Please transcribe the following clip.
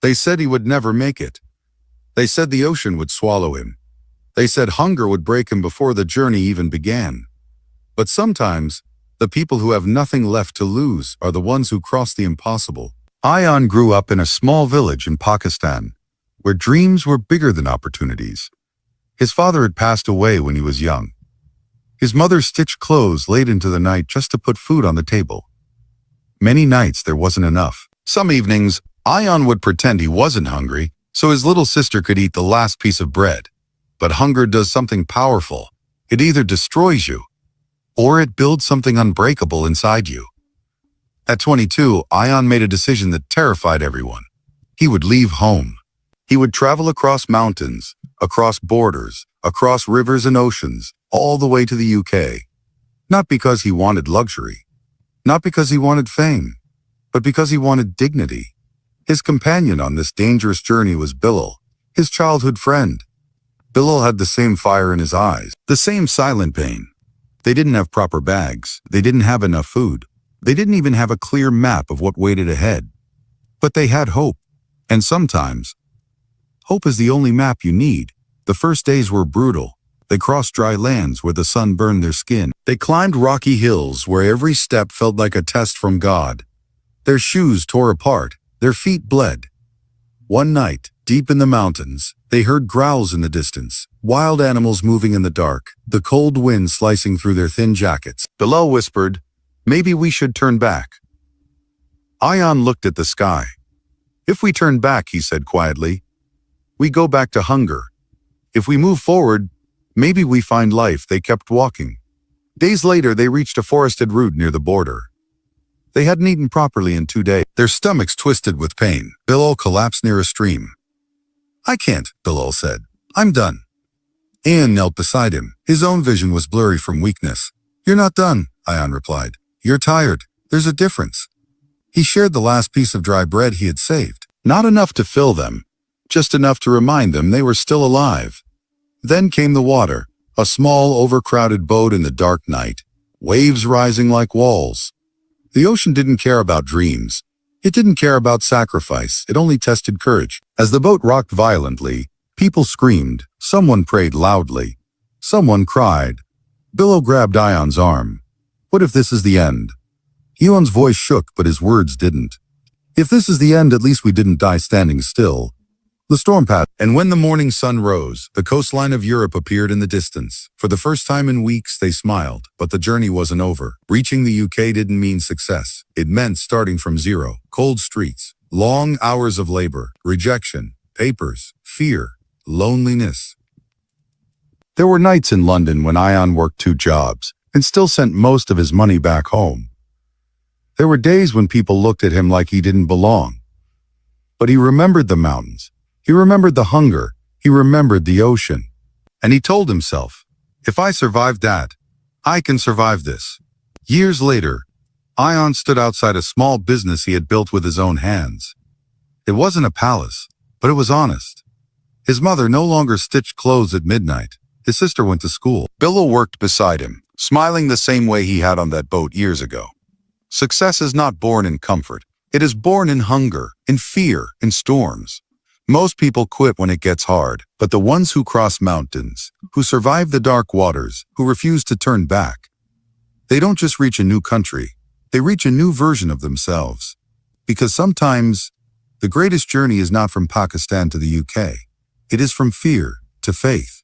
They said he would never make it. They said the ocean would swallow him. They said hunger would break him before the journey even began. But sometimes, the people who have nothing left to lose are the ones who cross the impossible. Ayaan grew up in a small village in Pakistan, where dreams were bigger than opportunities. His father had passed away when he was young. His mother stitched clothes late into the night just to put food on the table. Many nights there wasn't enough. Some evenings, Ayaan would pretend he wasn't hungry, so his little sister could eat the last piece of bread. But hunger does something powerful. It either destroys you, or it builds something unbreakable inside you. At 22, Ayaan made a decision that terrified everyone. He would leave home. He would travel across mountains, across borders, across rivers and oceans, all the way to the UK. Not because he wanted luxury, not because he wanted fame, but because he wanted dignity. His companion on this dangerous journey was Bilal, his childhood friend. Bilal had the same fire in his eyes, the same silent pain. They didn't have proper bags. They didn't have enough food. They didn't even have a clear map of what waited ahead. But they had hope. And sometimes, hope is the only map you need. The first days were brutal. They crossed dry lands where the sun burned their skin. They climbed rocky hills where every step felt like a test from God. Their shoes tore apart. Their feet bled. One night, deep in the mountains, they heard growls in the distance, wild animals moving in the dark, the cold wind slicing through their thin jackets. Bilal whispered, "Maybe we should turn back." Ayaan looked at the sky. "If we turn back," he said quietly, "we go back to hunger. If we move forward, maybe we find life." They kept walking. Days later, they reached a forested route near the border. They hadn't eaten properly in 2 days. Their stomachs twisted with pain. Bilal collapsed near a stream. "I can't," Bilal said. "I'm done." Ayaan knelt beside him. His own vision was blurry from weakness. "You're not done," Ayaan replied. "You're tired. There's a difference." He shared the last piece of dry bread he had saved. Not enough to fill them, just enough to remind them they were still alive. Then came the water, a small, overcrowded boat in the dark night, waves rising like walls. The ocean didn't care about dreams. It didn't care about sacrifice. It only tested courage. As the boat rocked violently, people screamed. Someone prayed loudly. Someone cried. Bilal grabbed Ayaan's arm. "What if this is the end?" Ayaan's voice shook, but his words didn't. "If this is the end, at least we didn't die standing still." The storm passed, and when the morning sun rose, the coastline of Europe appeared in the distance. For the first time in weeks, they smiled, but the journey wasn't over. Reaching the UK didn't mean success. It meant starting from zero. Cold streets, long hours of labor, rejection, papers, fear, loneliness. There were nights in London when Ayaan worked 2 jobs and still sent most of his money back home. There were days when people looked at him like he didn't belong. But he remembered the mountains. He remembered the hunger. He remembered the ocean. And he told himself, "If I survived that, I can survive this." Years later, Ayaan stood outside a small business he had built with his own hands. It wasn't a palace, but it was honest. His mother no longer stitched clothes at midnight. His sister went to school. Bilal worked beside him, smiling the same way he had on that boat years ago. Success is not born in comfort. It is born in hunger, in fear, in storms. Most people quit when it gets hard, but the ones who cross mountains, who survive the dark waters, who refuse to turn back, they don't just reach a new country, they reach a new version of themselves. Because sometimes, the greatest journey is not from Pakistan to the UK. It is from fear to faith.